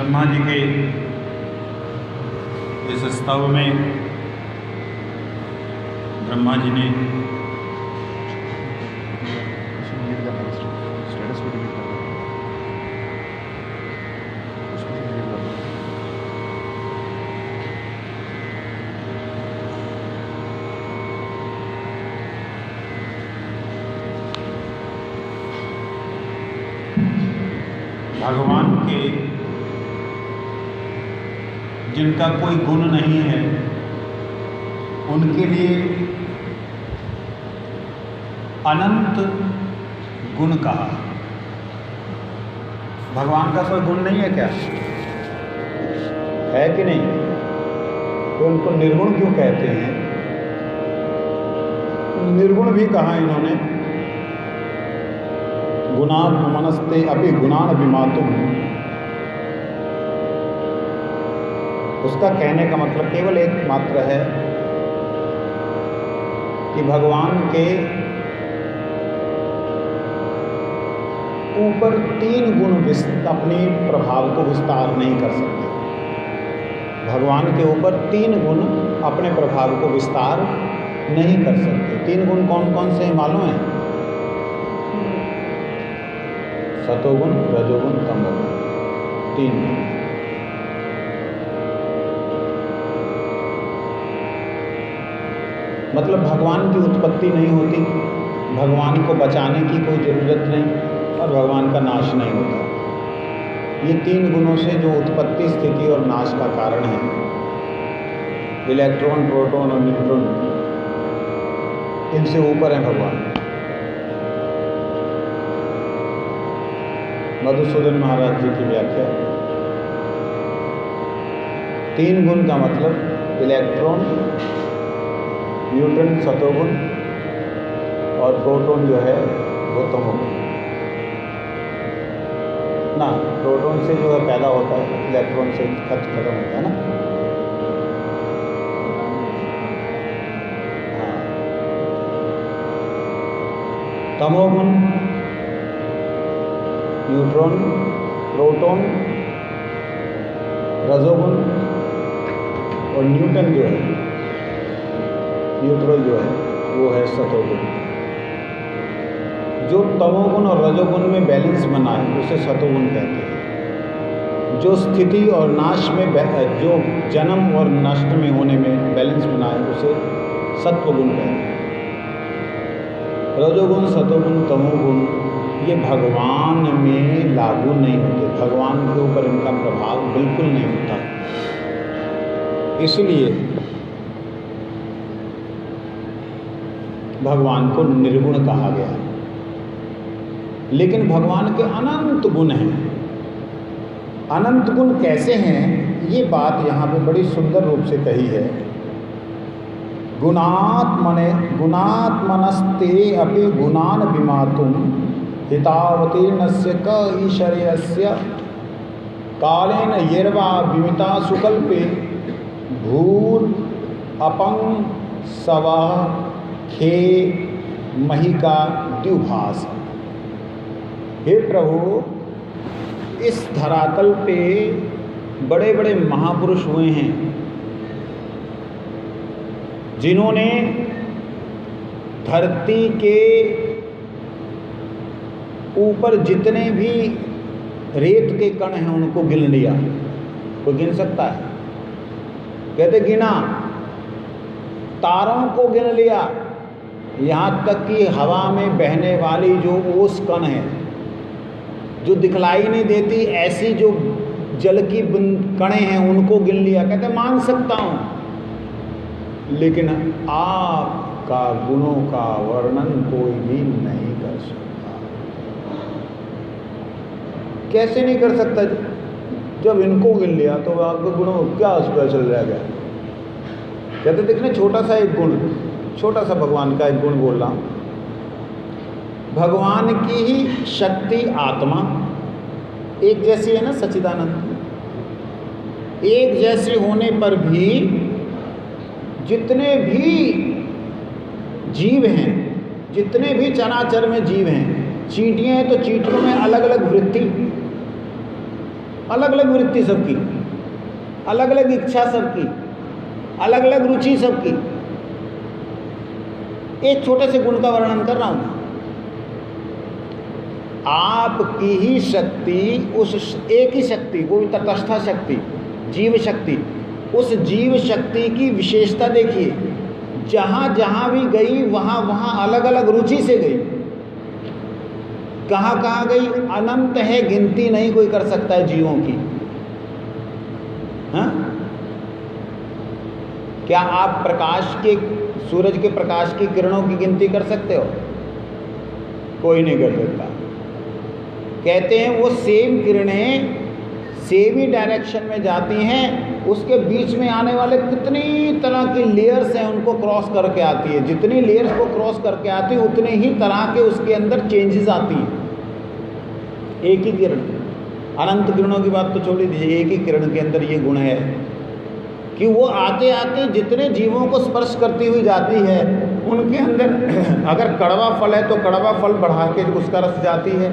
ब्रह्मा जी के इस स्तव में ब्रह्मा जी ने भगवान के जिनका कोई गुण नहीं है उनके लिए अनंत गुण कहा। भगवान का कोई गुण नहीं है क्या? है कि नहीं? तो उनको निर्गुण क्यों कहते हैं? निर्गुण भी कहा इन्होंने, गुणान मनस्ते अभी गुणान अभिमातुम। उसका कहने का मतलब केवल एक मात्र है कि भगवान के ऊपर तीन गुण अपने प्रभाव को विस्तार नहीं कर सकते। भगवान के ऊपर तीन गुण अपने प्रभाव को विस्तार नहीं कर सकते। तीन गुण कौन कौन से मालूम है? सतोगुण, रजोगुण, तमोगुण, तीन गुण। मतलब भगवान की उत्पत्ति नहीं होती, भगवान को बचाने की कोई ज़रूरत नहीं और भगवान का नाश नहीं होता। ये तीन गुणों से जो उत्पत्ति, स्थिति और नाश का कारण है, इलेक्ट्रॉन, प्रोटॉन और न्यूट्रॉन, इनसे ऊपर है भगवान। मधुसूदन महाराज जी की व्याख्या, तीन गुण का मतलब इलेक्ट्रॉन, न्यूट्रॉन सतोगुण और प्रोटॉन जो है वो तमोगुण ना। प्रोटॉन से जो है पैदा होता है, इलेक्ट्रॉन से खत्म होता है ना। हाँ, तमोगुण न्यूट्रॉन, प्रोटॉन, रजोगुण और न्यूटन जो है, न्यूट्रल जो है वो है सतोगुण। जो तमोगुण और रजोगुण में बैलेंस बनाए उसे सतोगुण कहते हैं। जो स्थिति और नाश में, जो जन्म और नष्ट में होने में बैलेंस बनाए उसे सत्वगुण कहते हैं। रजोगुण, सतोगुण, तमोगुण ये भगवान में लागू नहीं होते, भगवान के ऊपर इनका प्रभाव बिल्कुल नहीं होता। इसलिए भगवान को निर्गुण कहा गया। लेकिन भगवान के अनंत गुण हैं। अनंत गुण कैसे हैं, ये बात यहाँ पे बड़ी सुंदर रूप से कही है। गुणात्मनस्ते अपि गुणान विमातुम हितावतीर्णस्य क ईश्वरस्य कालेन येर्वा विमिता सुकल्पे भूर अपंग सवा खे महिका द्युभास। हे प्रभु, इस धरातल पे बड़े बड़े महापुरुष हुए हैं जिन्होंने धरती के ऊपर जितने भी रेत के कण हैं उनको गिन लिया। कोई गिन सकता है? कहते गिना। तारों को गिन लिया, यहाँ तक कि हवा में बहने वाली जो ओस कण है जो दिखलाई नहीं देती, ऐसी जो जल की कणें हैं उनको गिन लिया। कहते मान सकता हूँ, लेकिन आपका गुणों का वर्णन कोई भी नहीं कर सकता। कैसे नहीं कर सकता? जब इनको गिन लिया तो आपके गुणों क्या स्पेशल रह गया? कहते देखने, छोटा सा एक गुण, छोटा सा भगवान का एक गुण बोल रहा हूँ। भगवान की ही शक्ति, आत्मा एक जैसी है ना, सच्चिदानंद, एक जैसे होने पर भी जितने भी जीव हैं, जितने भी चराचर में जीव हैं, चींटियाँ हैं तो चींटियों में अलग अलग वृत्ति, अलग अलग वृत्ति सबकी, अलग अलग इच्छा सबकी, अलग अलग रुचि सबकी। एक छोटे से गुण का वर्णन कर रहा हूं। आपकी ही शक्ति, उस एक ही शक्ति, कोई तटस्था शक्ति, जीव शक्ति, उस जीव शक्ति की विशेषता देखिए, जहां जहां भी गई वहां वहां अलग अलग रुचि से गई। कहां कहां गई? अनंत है, गिनती नहीं कोई कर सकता है जीवों की। हाँ? क्या आप प्रकाश के, सूरज के प्रकाश की किरणों की गिनती कर सकते हो? कोई नहीं कर सकता। कहते हैं वो सेम किरणें सेम ही डायरेक्शन में जाती हैं, उसके बीच में आने वाले कितनी तरह की लेयर्स हैं उनको क्रॉस करके आती है। जितनी लेयर्स को क्रॉस करके आती है उतने ही तरह के उसके अंदर चेंजेस आती हैं। एक ही किरण, अनंत किरणों की बात तो छोड़ ही दीजिए, एक ही किरण के अंदर ये गुण है कि वो आते आते जितने जीवों को स्पर्श करती हुई जाती है उनके अंदर अगर कड़वा फल है तो कड़वा फल बढ़ा के उसका रस जाती है,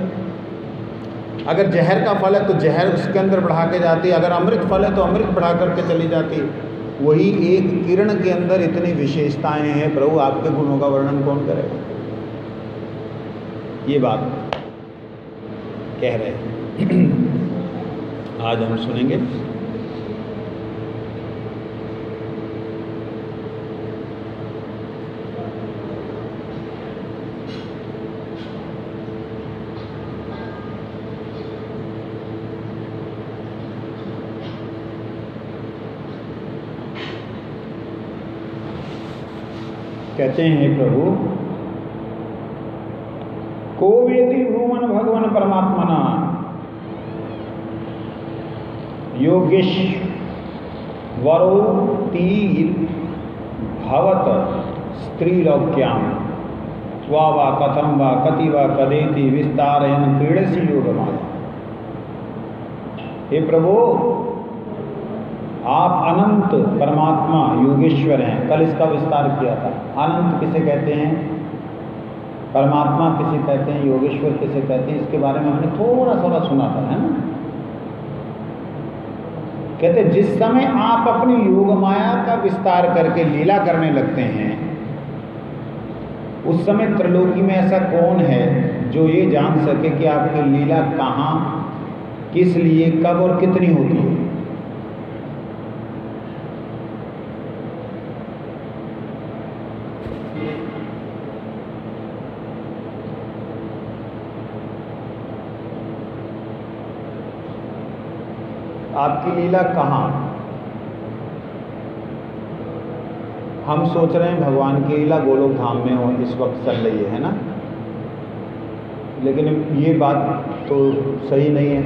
अगर जहर का फल है तो जहर उसके अंदर बढ़ा के जाती है, अगर अमृत फल है तो अमृत बढ़ा करके चली जाती है। वही एक किरण के अंदर इतनी विशेषताएं हैं। प्रभु आपके गुणों का वर्णन कौन करेगा? ये बात कह रहे हैं। आज हम सुनेंगे कहते हैं प्रभु, को वेति भुवन भगवन परमात्मना योगेश्वरो तीर भवत स्त्रीलोक्याम त्वा वा कथम वा कति वा कदेति विस्तारयन क्रीडसी योगमाया। हे प्रभु, आप अनंत परमात्मा योगेश्वर हैं। कल इसका विस्तार किया था। अनंत किसे कहते हैं, परमात्मा किसे कहते हैं, योगेश्वर किसे कहते हैं, इसके बारे में हमने थोड़ा थोड़ा सुना था, है ना। कहते जिस समय आप अपनी योग माया का विस्तार करके लीला करने लगते हैं, उस समय त्रिलोकी में ऐसा कौन है जो ये जान सके कि आपकी लीला कहाँ, किस लिए, कब और कितनी होती है। आपकी लीला कहाँ? हम सोच रहे हैं भगवान की लीला गोलोक धाम में हो, इस वक्त चल रही है ना, लेकिन ये बात तो सही नहीं है।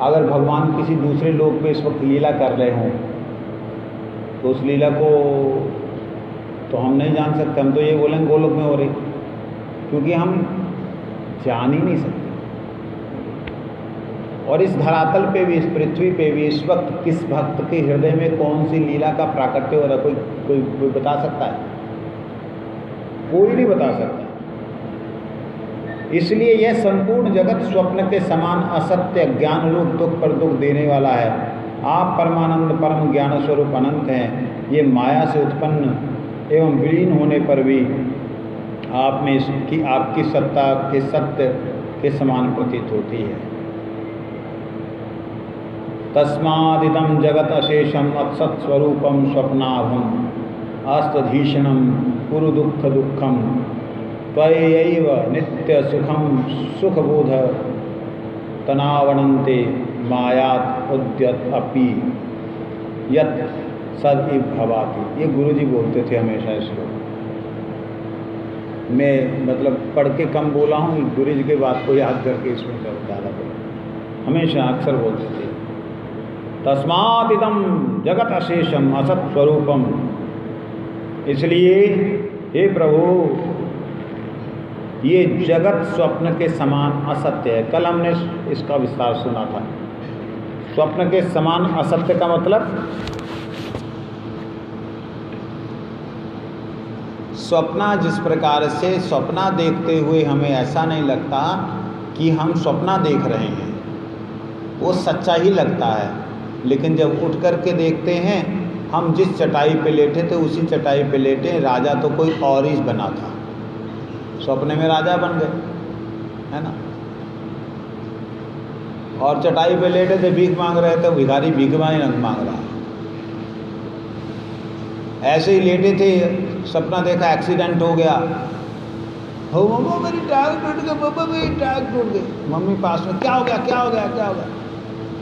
अगर भगवान किसी दूसरे लोक पे इस वक्त लीला कर रहे हों तो उस लीला को तो हम नहीं जान सकते। हम तो ये बोलेंगे गोलोक में हो रही, क्योंकि हम जान ही नहीं सकते। और इस धरातल पे भी, इस पृथ्वी पे भी इस वक्त किस भक्त के हृदय में कौन सी लीला का प्राकट्य हो रहा है, कोई बता सकता है? कोई नहीं बता सकता। इसलिए यह संपूर्ण जगत स्वप्न के समान असत्य ज्ञान रूप दुख पर दुख देने वाला है। आप परमानंद परम ज्ञान स्वरूप अनंत हैं। ये माया से उत्पन्न एवं विलीन होने पर भी आप में इसकी, आपकी सत्ता के सत्य के समान प्रतीत होती है। तस्मादिदं जगत अशेषम अत्सत् स्वरूपम स्वप्नाभम अस्तधीषणम कुरु दुःख दुःखम त्वयैव नित्य सुखम सुखबोध तनावनन्ते मायात उद्यत अपि यत् सद इव भवाति। ये गुरु जी बोलते थे हमेशा इस लोग। मैं मतलब पढ़ के कम बोला हूँ, गुरु जी के बात को याद करके इसमें ज़्यादा बोला। हमेशा अक्सर बोलते थे तस्मादिदं जगत अशेषम असत स्वरूपम। इसलिए हे प्रभु, ये जगत स्वप्न के समान असत्य है। कल हमने इसका विस्तार सुना था। स्वप्न के समान असत्य का मतलब, स्वप्ना जिस प्रकार से स्वप्ना देखते हुए हमें ऐसा नहीं लगता कि हम स्वप्ना देख रहे हैं, वो सच्चा ही लगता है। लेकिन जब उठ कर के देखते हैं, हम जिस चटाई पे लेटे थे उसी चटाई पे लेटे, राजा तो कोई और ही बना था, सपने में राजा बन गए, है ना। और चटाई पे लेटे थे, भीख मांग रहे थे, भिखारी भीख मांग रहा। ऐसे ही लेटे थे, सपना देखा एक्सीडेंट हो गया, हो मम्मा मेरी टांग टूट गई, मम्मा मेरी टांग टूट गई। मम्मी पास में, क्या हो गया क्या हो गया क्या हो गया?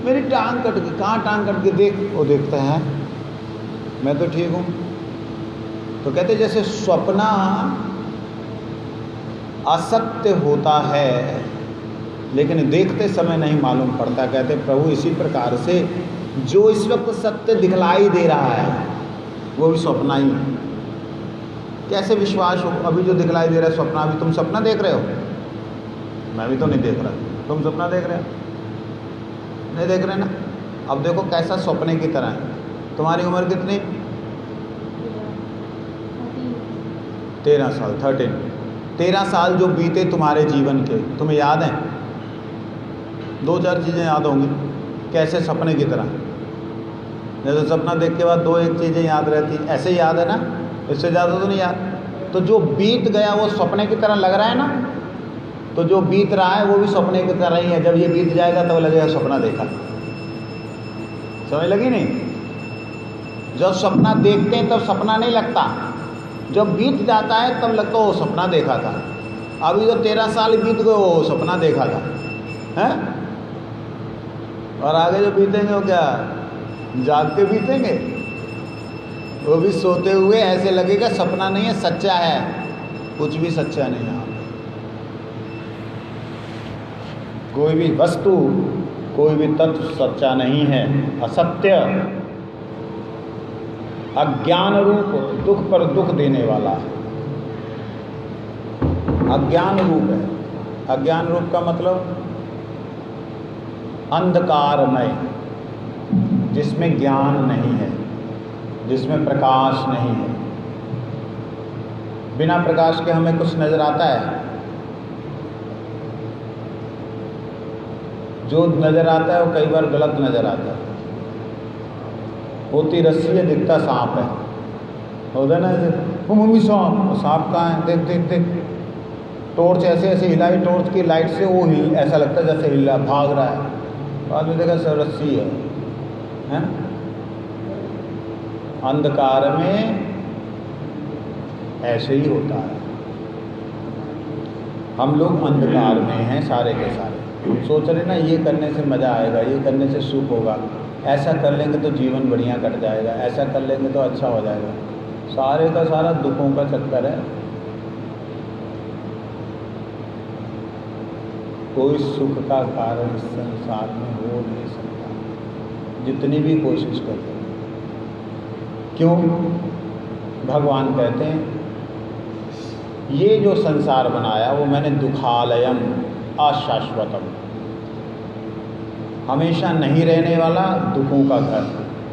मेरी टांग कट गई। कहाँ टांग कट गई? देख। वो देखते हैं, मैं तो ठीक हूँ। तो कहते जैसे सपना असत्य होता है लेकिन देखते समय नहीं मालूम पड़ता, कहते प्रभु इसी प्रकार से जो इस वक्त सत्य दिखलाई दे रहा है वो भी सपना ही है। कैसे विश्वास हो? अभी जो दिखलाई दे रहा है सपना, अभी तुम सपना देख रहे हो, मैं भी तो नहीं देख रहा, तुम सपना देख रहे हो? नहीं देख रहे ना। अब देखो कैसा सपने की तरह है। तुम्हारी उम्र कितनी? 13 साल, 13। 13 साल जो बीते तुम्हारे जीवन के, तुम्हें याद हैं? 2-4 चीज़ें याद होंगी, कैसे सपने की तरह। जैसे सपना देख के बाद 2-1 चीज़ें याद रहती, ऐसे ही याद है ना, इससे ज़्यादा तो नहीं याद। तो जो बीत गया वो सपने की तरह लग रहा है ना, तो जो बीत रहा है वो भी सपने की तरह ही है। जब ये बीत जाएगा तब लगेगा सपना देखा। समझ लगी नहीं? जब सपना देखते हैं तब सपना नहीं लगता, जब बीत जाता है तब लगता है वो सपना देखा था। अभी जो 13 साल बीत गए वो सपना देखा था, हैं? और आगे जो बीतेंगे वो क्या जाग के बीतेंगे? वो भी सोते हुए ऐसे लगेगा सपना नहीं है, सच्चा है। कुछ भी सच्चा नहीं है। कोई भी वस्तु, कोई भी तत्व सच्चा नहीं है। असत्य अज्ञान रूप दुख पर दुख देने वाला है। अज्ञान रूप है। अज्ञान रूप का मतलब अंधकारमय, जिसमें ज्ञान नहीं है, जिसमें प्रकाश नहीं है। बिना प्रकाश के हमें कुछ नज़र आता है? जो नज़र आता है वो कई बार गलत नज़र आता है। होती रस्सी है, दिखता सांप है, होता ना ऐसे, वो मम्मी सांप, सांप कहाँ है? देख देख देख। टॉर्च ऐसे ऐसे हिलाई, टॉर्च की लाइट से वो ऐसा लगता है जैसे हिला भाग रहा है, बाद में देखा सब रस्सी है, हैं? अंधकार में ऐसे ही होता है। हम लोग अंधकार में हैं सारे के सारे। सोच रहे ना ये करने से मज़ा आएगा, ये करने से सुख होगा, ऐसा कर लेंगे तो जीवन बढ़िया कट जाएगा, ऐसा कर लेंगे तो अच्छा हो जाएगा। सारे का सारा दुखों का चक्कर है। कोई सुख का कारण इस संसार में हो नहीं सकता, जितनी भी कोशिश करते हैं। क्यों? भगवान कहते हैं ये जो संसार बनाया वो मैंने दुखालयम अशाश्वतम, हमेशा नहीं रहने वाला दुखों का घर।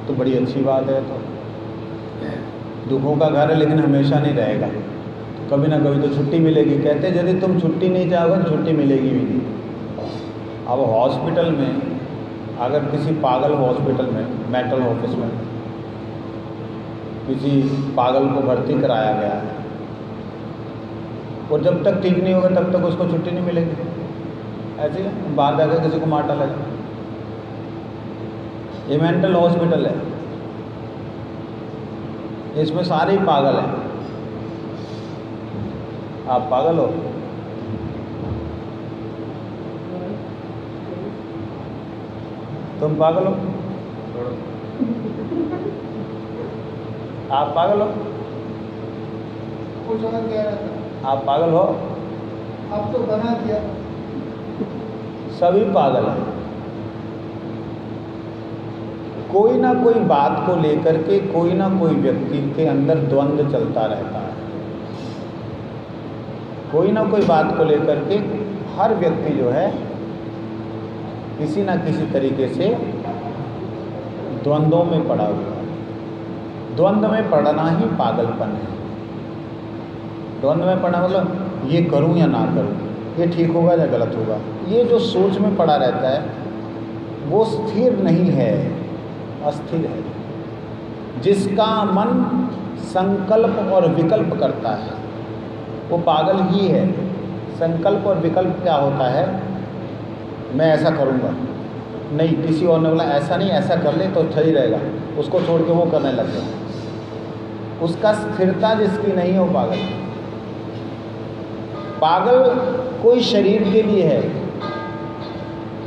तो बड़ी अच्छी बात है। तो दुखों का घर है लेकिन हमेशा नहीं रहेगा, तो कभी ना कभी तो छुट्टी मिलेगी। कहते हैं यदि तुम छुट्टी नहीं चाहोगे छुट्टी मिलेगी भी नहीं। अब हॉस्पिटल में अगर किसी पागल हॉस्पिटल में, मेंटल ऑफिस में किसी पागल को भर्ती कराया गया है और जब तक ठीक नहीं होगा तब तक उसको छुट्टी नहीं मिलेगी। ऐसे बाहर जाकर किसी को मार डालेगा। ये मेंटल हॉस्पिटल है, इसमें सारे ही पागल हैं। आप पागल हो? तुम पागल हो? आप पागल हो? आप पागल हो? आप तो बना दिया। सभी पागल हैं। कोई ना कोई बात को लेकर के कोई ना कोई व्यक्ति के अंदर द्वंद्व चलता रहता है। कोई ना कोई बात को लेकर के हर व्यक्ति जो है किसी ना किसी तरीके से द्वंद्वों में पड़ा हुआ है। द्वंद्व में पड़ना ही पागलपन है। द्वंद्व में पड़ा मतलब ये करूं या ना करूं, ये ठीक होगा या गलत होगा, ये जो सोच में पड़ा रहता है वो स्थिर नहीं है, अस्थिर है। जिसका मन संकल्प और विकल्प करता है वो पागल ही है। संकल्प और विकल्प क्या होता है? मैं ऐसा करूँगा, नहीं किसी और ने बोला ऐसा नहीं, ऐसा कर ले तो सही रहेगा, उसको छोड़ के वो करने लग गया। उसका स्थिरता जिसकी नहीं है वो पागल है। पागल कोई शरीर के लिए है,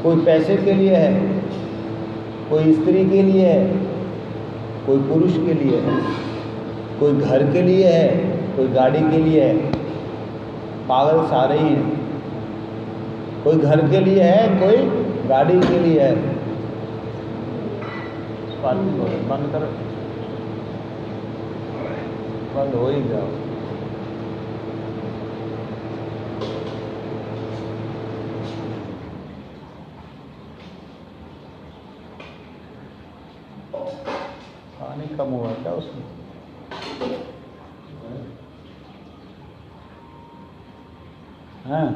कोई पैसे के लिए है, कोई स्त्री के लिए है, कोई पुरुष के लिए है, कोई घर के लिए है, कोई गाड़ी के लिए है। पागल सारे ही हैं। कोई घर के लिए है, कोई गाड़ी के लिए है। बंद करो, बंद हो ही जाओ। पानी कम हुआ क्या उसमें? हाँ,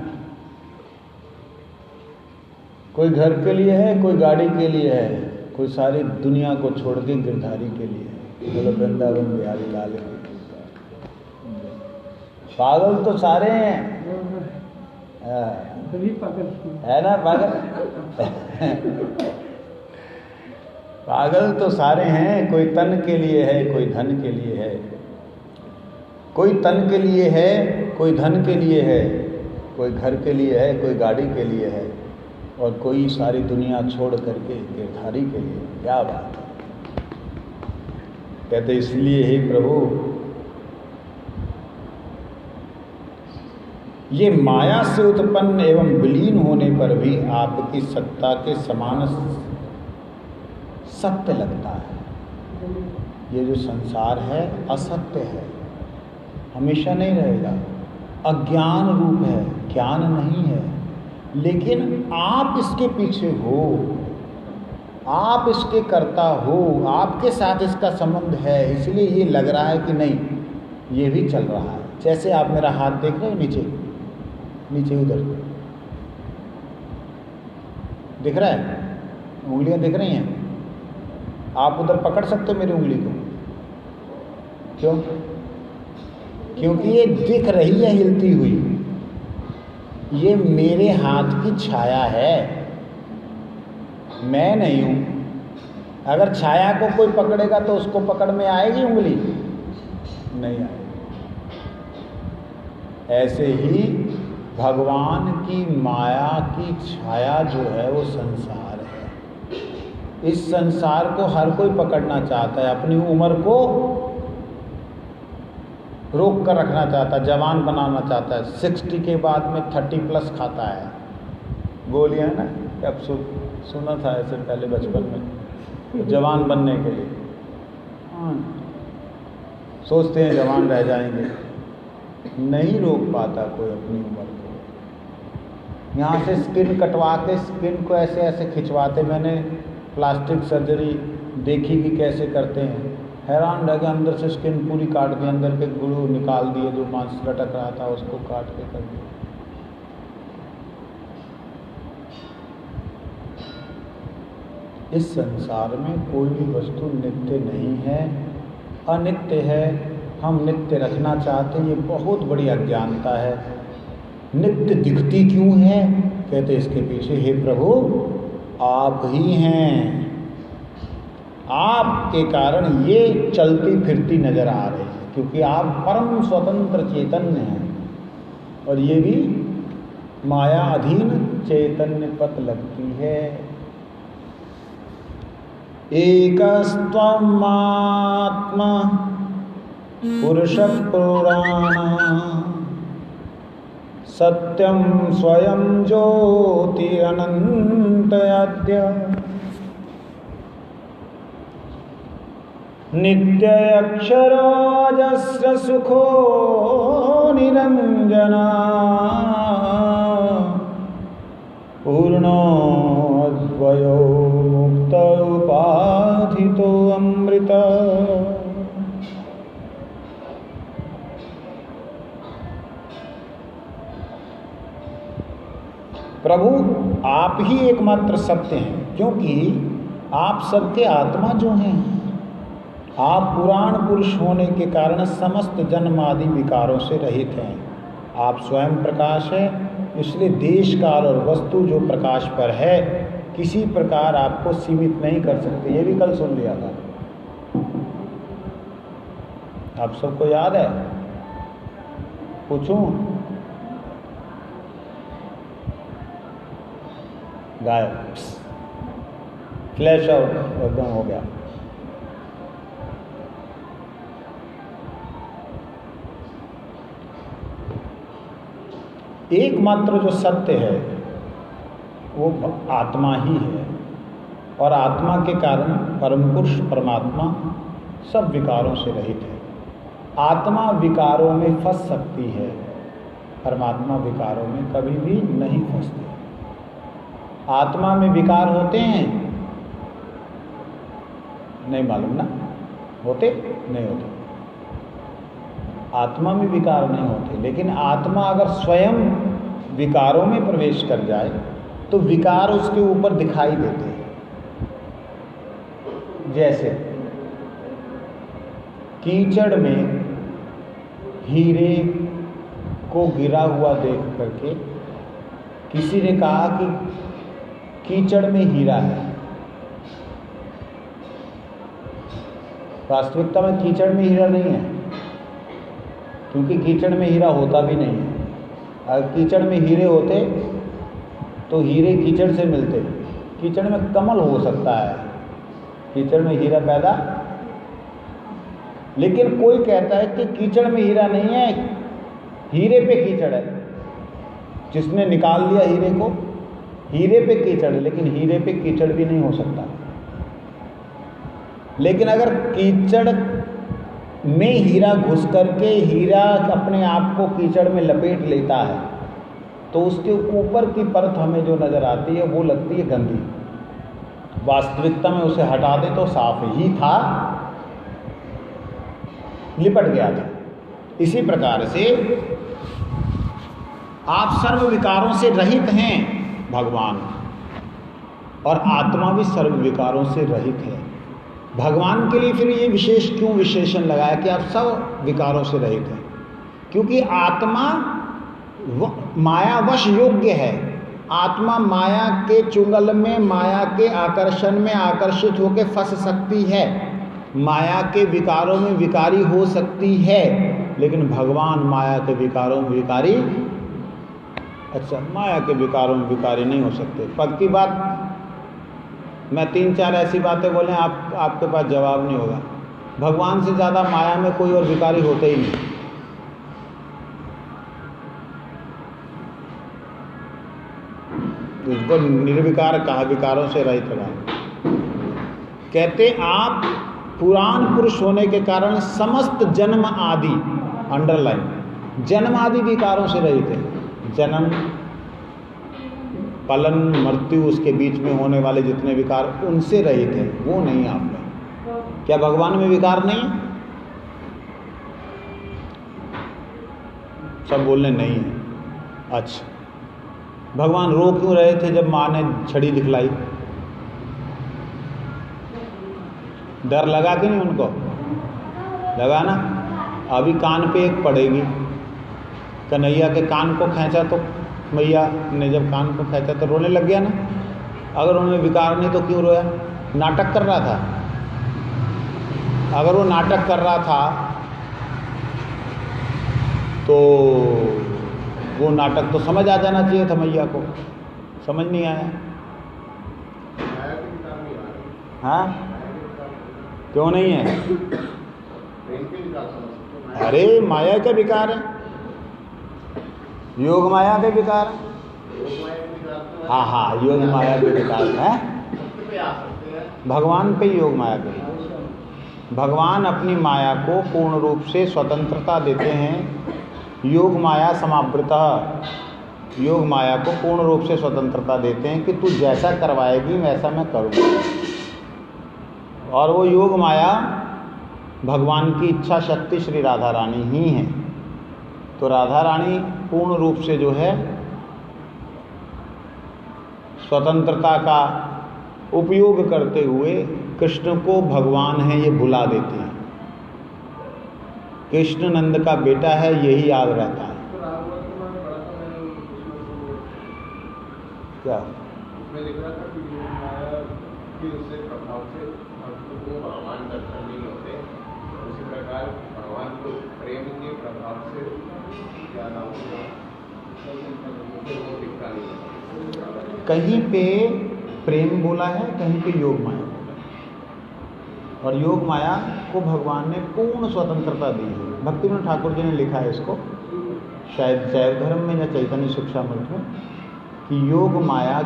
कोई घर के लिए है, कोई गाड़ी के लिए है, कोई सारी दुनिया को छोड़ के गिरधारी के लिए है। बोलो वृंदावन बिहारी लाल की। पागल तो सारे हैं। है ना पागल? पागल तो सारे हैं। कोई तन के लिए है, कोई धन के लिए है, कोई तन के लिए है, कोई धन के लिए है, कोई घर के लिए है, कोई गाड़ी के लिए है, और कोई सारी दुनिया छोड़ करके गिरधारी के लिए। क्या बात है! कहते इसलिए हे प्रभु, ये माया से उत्पन्न एवं विलीन होने पर भी आपकी सत्ता के समान सत्य लगता है। ये जो संसार है असत्य है, हमेशा नहीं रहेगा। अज्ञान रूप है, ज्ञान नहीं है। लेकिन आप इसके पीछे हो, आप इसके कर्ता हो, आपके साथ इसका संबंध है, इसलिए ये लग रहा है कि नहीं ये भी चल रहा है। जैसे आप मेरा हाथ देख रहे हो, नीचे नीचे उधर दिख रहा है, उंगलियां दिख रही हैं। आप उधर पकड़ सकते हो मेरी उंगली को। क्यों? क्योंकि ये दिख रही है हिलती हुई। ये मेरे हाथ की छाया है, मैं नहीं हूं। अगर छाया को कोई पकड़ेगा तो उसको पकड़ में आएगी उंगली? नहीं आएगी। ऐसे ही भगवान की माया की छाया जो है वो संसार है। इस संसार को हर कोई पकड़ना चाहता है, अपनी उम्र को रोक कर रखना चाहता है, जवान बनाना चाहता है। 60 के बाद में 30+ खाता है, गोलियां ना। अब सुना था ऐसे पहले बचपन में, जवान बनने के लिए सोचते हैं जवान रह जाएंगे। नहीं रोक पाता कोई अपनी उम्र को। यहाँ से स्किन कटवा के स्किन को ऐसे ऐसे खिंचवाते, मैंने प्लास्टिक सर्जरी देखी कि कैसे करते हैं। हैरान रह गया, अंदर से स्किन पूरी काट दी, अंदर के गुरु निकाल दिए, जो मांस लटक रहा था उसको काट के कर दिया। इस संसार में कोई भी वस्तु नित्य नहीं है, अनित्य है। हम नित्य रखना चाहते हैं, ये बहुत बड़ी अज्ञानता है। नित्य दिखती क्यों है? कहते इसके पीछे हे प्रभु आप ही हैं। आपके कारण ये चलती फिरती नजर आ रही है, क्योंकि आप परम स्वतंत्र चैतन्य हैं और ये भी माया अधीन चैतन्य पत लगती है। एकस्त्वम् आत्मा पुरुष पुराण सत्यम स्वयं ज्योतिरनंत आद्य नित्यक्षराजस्य सुखो निरंजना पूर्णोऽद्वयो मुक्त उपाधितो अमृत। प्रभु आप ही एकमात्र सत्य हैं, क्योंकि आप सबके आत्मा जो हैं, आप पुराण पुरुष होने के कारण समस्त जन्म आदि विकारों से रहित हैं। आप स्वयं प्रकाश है, इसलिए देश काल और वस्तु जो प्रकाश पर है किसी प्रकार आपको सीमित नहीं कर सकते। ये भी कल सुन लिया था, आप सबको याद है? पूछूं? गायब, फ्लैश आउट एकदम हो गया। एकमात्र जो सत्य है वो आत्मा ही है, और आत्मा के कारण परम पुरुष परमात्मा सब विकारों से रहित है। आत्मा विकारों में फंस सकती है, परमात्मा विकारों में कभी भी नहीं फंसते। आत्मा में विकार होते हैं? नहीं मालूम ना, होते नहीं होते। आत्मा में विकार नहीं होते, लेकिन आत्मा अगर स्वयं विकारों में प्रवेश कर जाए तो विकार उसके ऊपर दिखाई देते हैं। जैसे कीचड़ में हीरे को गिरा हुआ देख करके किसी ने कहा कि कीचड़ में हीरा है। वास्तविकता में कीचड़ में हीरा नहीं है, क्योंकि कीचड़ में हीरा होता भी नहीं है। अगर कीचड़ में हीरे होते तो हीरे कीचड़ से मिलते। कीचड़ में कमल हो सकता है, कीचड़ में हीरा पैदा। लेकिन कोई कहता है कि कीचड़ में हीरा नहीं है, हीरे पे कीचड़ है। जिसने निकाल लिया हीरे को, हीरे पे कीचड़ है, लेकिन हीरे पे कीचड़ भी नहीं हो सकता। लेकिन अगर कीचड़ में हीरा घुस करके हीरा अपने आप को कीचड़ में लपेट लेता है तो उसके ऊपर की परत हमें जो नज़र आती है वो लगती है गंदी। वास्तविकता में उसे हटा दे तो साफ ही था, लिपट गया था। इसी प्रकार से आप सर्व विकारों से रहित हैं भगवान, और आत्मा भी सर्व विकारों से रहित है। भगवान के लिए फिर ये विशेष क्यों विशेषण लगाया कि आप सब विकारों से रहित हैं? क्योंकि आत्मा मायावश योग्य है। आत्मा माया के चुंगल में, माया के आकर्षण में आकर्षित होकर फंस सकती है, माया के विकारों में विकारी हो सकती है, लेकिन भगवान माया के विकारों में विकारी, माया के विकारों में विकारी नहीं हो सकते। पद की बात, मैं 3-4 ऐसी बातें बोले आपके पास जवाब नहीं होगा। भगवान से ज़्यादा माया में कोई और विकारी होते ही नहीं। इसको निर्विकार कहा, विकारों से रहित रहा। कहते आप पुराण पुरुष होने के कारण समस्त जन्म आदि, अंडरलाइन, जन्म आदि विकारों से रहित है। जन्म, पलन, मृत्यु, उसके बीच में होने वाले जितने विकार, उनसे रहित है, वो नहीं आप में। क्या भगवान में विकार नहीं है? सब बोलने नहीं है। अच्छा, भगवान रो क्यों रहे थे जब माँ ने छड़ी दिखलाई? डर लगा कि नहीं उनको? लगा ना। अभी कान पे एक पड़ेगी। कन्हैया के कान को खींचा तो मैया ने जब कान को खींचा तो रोने लग गया ना। अगर उन्होंने विकार नहीं तो क्यों रोया? नाटक कर रहा था। अगर वो नाटक कर रहा था तो वो नाटक तो समझ आ जाना चाहिए था मैया को, समझ नहीं आया। हाँ, क्यों नहीं है? अरे माया का विकार है, योग माया के विकार। हाँ हाँ, योग माया के विकार है। भगवान पे योग माया के, भगवान अपनी माया को पूर्ण रूप से स्वतंत्रता देते हैं। योग माया समावृतः, योग माया को पूर्ण रूप से स्वतंत्रता देते हैं कि तू जैसा करवाएगी वैसा मैं करूँगा। और वो योग माया भगवान की इच्छा शक्ति श्री राधा रानी ही है। तो राधा रानी पूर्ण रूप से जो है स्वतंत्रता का उपयोग करते हुए कृष्ण को भगवान है ये भुला देते हैं। कृष्ण नंद का बेटा है यही याद रहता है। क्या मैं लिख रहा था कि माया की उससे प्रभाव से भक्त को भगवान दर्शन नहीं होते, उसी प्रकार भगवान को प्रेम के प्रभाव से क्या नाम होगा वो दिखता नहीं। कहीं पे प्रेम बोला है, कहीं पे योग माया बोला है। और योग माया को भगवान ने पूर्ण स्वतंत्रता दी है। भक्तिविनोद ठाकुर जी ने लिखा है इसको, शायद शैव धर्म में या चैतन्य शिक्षामृत में, कि योग माया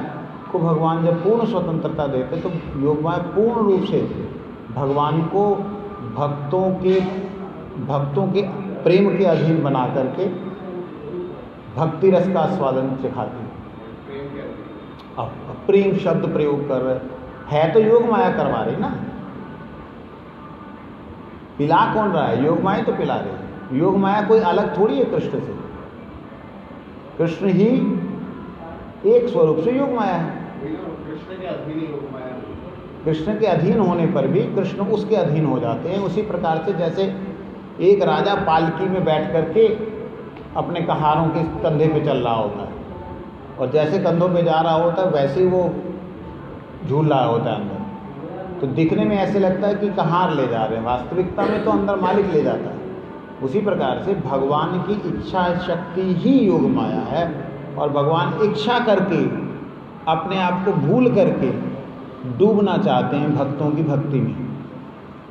को भगवान जब पूर्ण स्वतंत्रता देते तो योग माया पूर्ण रूप से भगवान को भक्तों के प्रेम के अधीन बना करके भक्ति रस का आस्वादन सिखाती है। अब प्रेम शब्द प्रयोग कर रहे है तो योग माया करवा रही ना, पिला कौन रहा है? योग माया तो पिला रही है। योग माया कोई अलग थोड़ी है कृष्ण से, कृष्ण ही एक स्वरूप से योग माया है। कृष्ण के अधीन ही योग माया, कृष्ण के अधीन होने पर भी कृष्ण उसके अधीन हो जाते हैं। उसी प्रकार से जैसे एक राजा पालकी में बैठ करके अपने कहारों के कंधे पे चल रहा होता है, और जैसे कंधों पे जा रहा होता है वैसे ही वो झूल रहा होता है अंदर, तो दिखने में ऐसे लगता है कि कहार ले जा रहे हैं, वास्तविकता में तो अंदर मालिक ले जाता है। उसी प्रकार से भगवान की इच्छा शक्ति ही योग माया है, और भगवान इच्छा करके अपने आप को भूल करके डूबना चाहते हैं भक्तों की भक्ति में।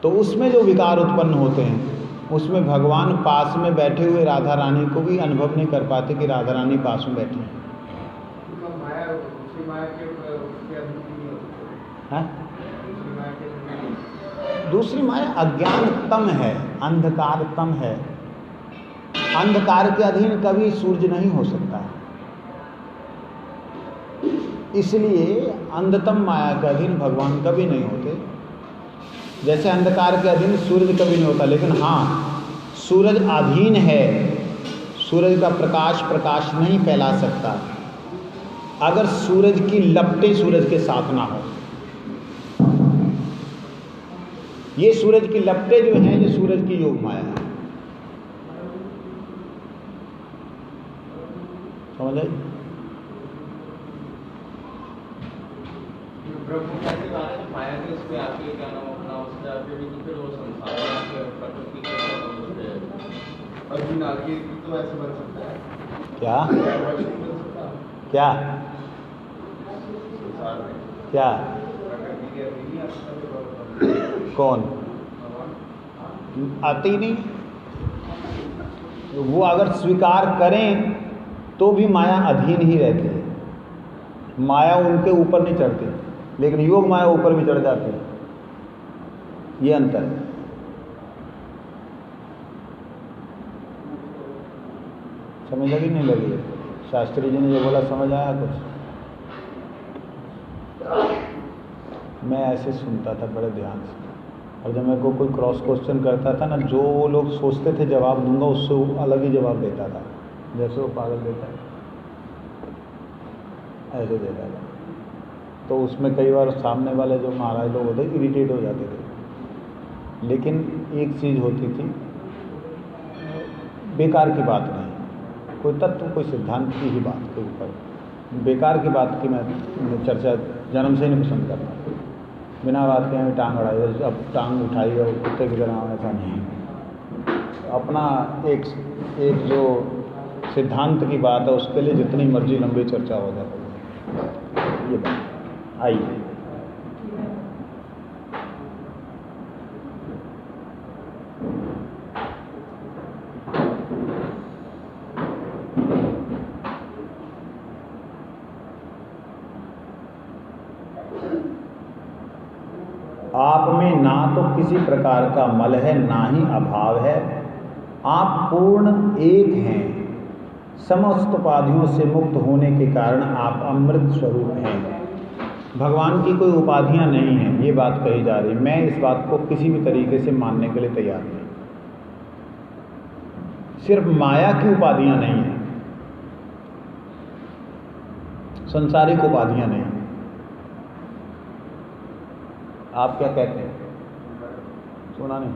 तो उसमें जो विकार उत्पन्न होते हैं उसमें भगवान पास में बैठे हुए राधा रानी को भी अनुभव नहीं कर पाते कि राधा रानी पास में बैठी हैं। दूसरी माया अज्ञानतम है, अंधकारतम है। अंधकार के अधीन कभी सूर्य नहीं हो सकता है, इसलिए अंधतम माया के अधीन भगवान कभी नहीं होते। जैसे अंधकार के अधीन सूरज कभी नहीं होता, लेकिन हाँ सूरज अधीन है, सूरज का प्रकाश नहीं फैला सकता अगर सूरज की लपटें सूरज के साथ ना हो। ये सूरज की लपटें जो हैं ये सूरज की योग माया है। समझ आई? ब्रह्म कैसे बात है माया के उसमें आके क्या नाम अपना उससे आके भी तो फिर वो संसार के प्रकृति के अर्जुन आगे तो ऐसे बन सकता है क्या क्या संसार में क्या प्रकृति के अधीन ही आपका कौन आते ही नहीं। वो अगर स्वीकार करें तो भी माया अधीन ही रहती है, माया उनके ऊपर नहीं चढ़ती, लेकिन योग माया ऊपर भी चढ़ जाती है। ये अंतर है। समझ लगी नहीं लगी? शास्त्री जी ने जो बोला समझ आया कुछ? मैं ऐसे सुनता था बड़े ध्यान से, और जब मेरे को कोई क्रॉस क्वेश्चन करता था ना, जो लोग सोचते थे जवाब दूंगा उससे अलग ही जवाब देता था, जैसे वो पागल देता है ऐसे देता था। तो उसमें कई बार सामने वाले जो महाराज लोग होते इरिटेट हो जाते थे। लेकिन एक चीज़ होती थी, बेकार की बात नहीं, कोई तत्व कोई सिद्धांत की ही बात के ऊपर, बेकार की बात की मैं चर्चा जन्म से ही नहीं पसंद करता। बिना बात के हमें टांग अड़ाई, अब टांग उठाई और कुत्ते की तरह, ऐसा नहीं। अपना एक जो सिद्धांत की बात है उसके लिए जितनी मर्जी लंबी चर्चा हो जाए। ये बात आइए, आप में ना तो किसी प्रकार का मल है ना ही अभाव है, आप पूर्ण एक हैं। समस्त उपाधियों से मुक्त होने के कारण आप अमृत स्वरूप हैं। भगवान की कोई उपाधियां नहीं हैं, ये बात कही जा रही। मैं इस बात को किसी भी तरीके से मानने के लिए तैयार नहीं। सिर्फ माया की उपाधियां नहीं हैं, संसारिक उपाधियां नहीं। आप क्या कहते हैं? सुना नहीं?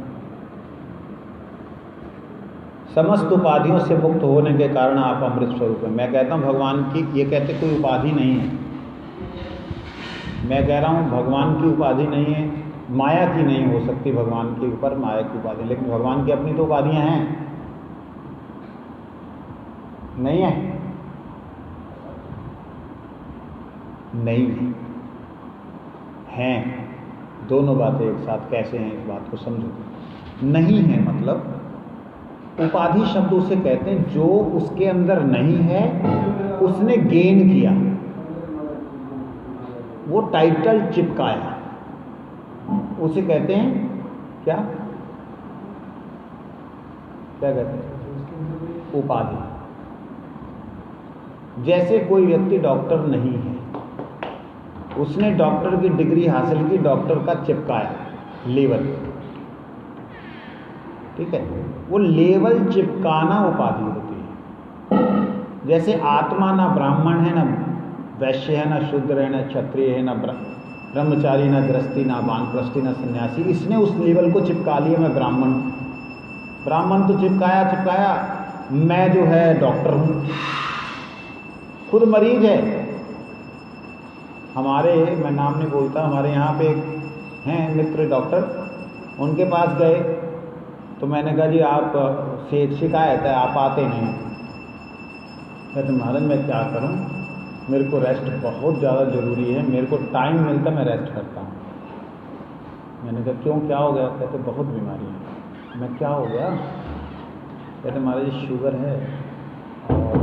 समस्त उपाधियों से मुक्त होने के कारण आप अमृत स्वरूप हैं। मैं कहता हूँ भगवान की, ये कहते कोई उपाधि नहीं है। मैं कह रहा हूँ भगवान की उपाधि नहीं है, माया की नहीं हो सकती भगवान के ऊपर माया की उपाधि, लेकिन भगवान की अपनी तो उपाधियां हैं, नहीं है? नहीं हैं। दोनों बातें एक साथ कैसे हैं, इस बात को समझो। नहीं है मतलब उपाधि शब्द उसे कहते हैं जो उसके अंदर नहीं है, उसने गेन किया, वो टाइटल चिपकाया, उसे कहते हैं क्या? क्या कहते हैं? उपाधि। जैसे कोई व्यक्ति डॉक्टर नहीं है, उसने डॉक्टर की डिग्री हासिल की, डॉक्टर का चिपकाया लेवल, ठीक है, वो लेवल चिपकाना उपाधि होती है। जैसे आत्मा ना ब्राह्मण है, ना वैश्य है, ना शूद्र है, ना क्षत्रिय है, ना ब्रह्मचारी, ना गृहस्थी, ना वानप्रस्थी, ना सन्यासी, इसने उस लेवल को चिपका लिया, मैं ब्राह्मण हूं। ब्राह्मण तो चिपकाया, मैं जो है डॉक्टर हूं, खुद मरीज है। हमारे, मैं नाम नहीं बोलता, हमारे यहाँ पे हैं मित्र डॉक्टर, उनके पास गए तो मैंने कहा जी आप से शिकायत है, आप आते नहीं। कहते महाराज मैं क्या करूं, मेरे को रेस्ट बहुत ज़्यादा ज़रूरी है, मेरे को टाइम मिलता मैं रेस्ट करता हूं। मैंने कहा क्यों, क्या हो गया? कहते बहुत बीमारी है। मैं क्या हो गया? कहते महाराज शुगर है और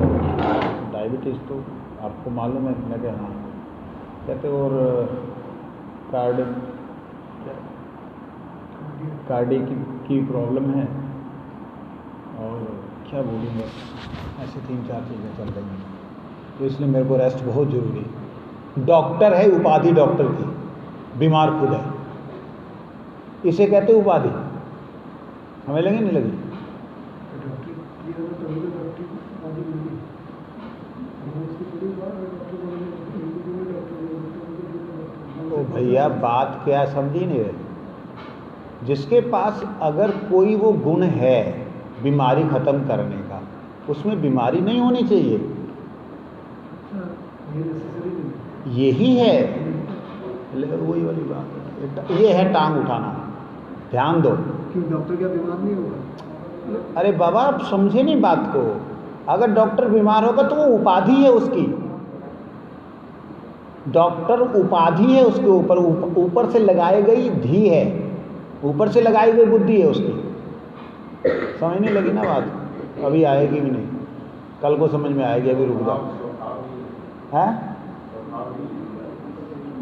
डायबिटीज़ तो आपको मालूम है। मैं कहा हाँ। कहते और कार्डियक की प्रॉब्लम है, और क्या बोलूँगा, ऐसे 3-4 चीज़ें चल रही हैं, तो इसलिए मेरे को रेस्ट बहुत ज़रूरी है। डॉक्टर है, उपाधि डॉक्टर की, बीमार खुद है, इसे कहते उपाधि। हमें लगी नहीं लगी? तो भैया बात क्या समझी नहीं रहे? जिसके पास अगर कोई वो गुण है बीमारी खत्म करने का, उसमें बीमारी नहीं होनी चाहिए। यही है वही वाली बात, ये है टांग उठाना। ध्यान दो, क्यों डॉक्टर क्या बीमार नहीं होगा? अरे बाबा आप समझे नहीं बात को। अगर डॉक्टर बीमार होगा तो वो उपाधि है उसकी, डॉक्टर उपाधि है उसके ऊपर, ऊपर से लगाई गई धी है, ऊपर से लगाई गई बुद्धि है उसकी। समझ नहीं लगी ना बात? अभी आएगी भी नहीं, कल को समझ में आएगी, अभी रुक जाओ। है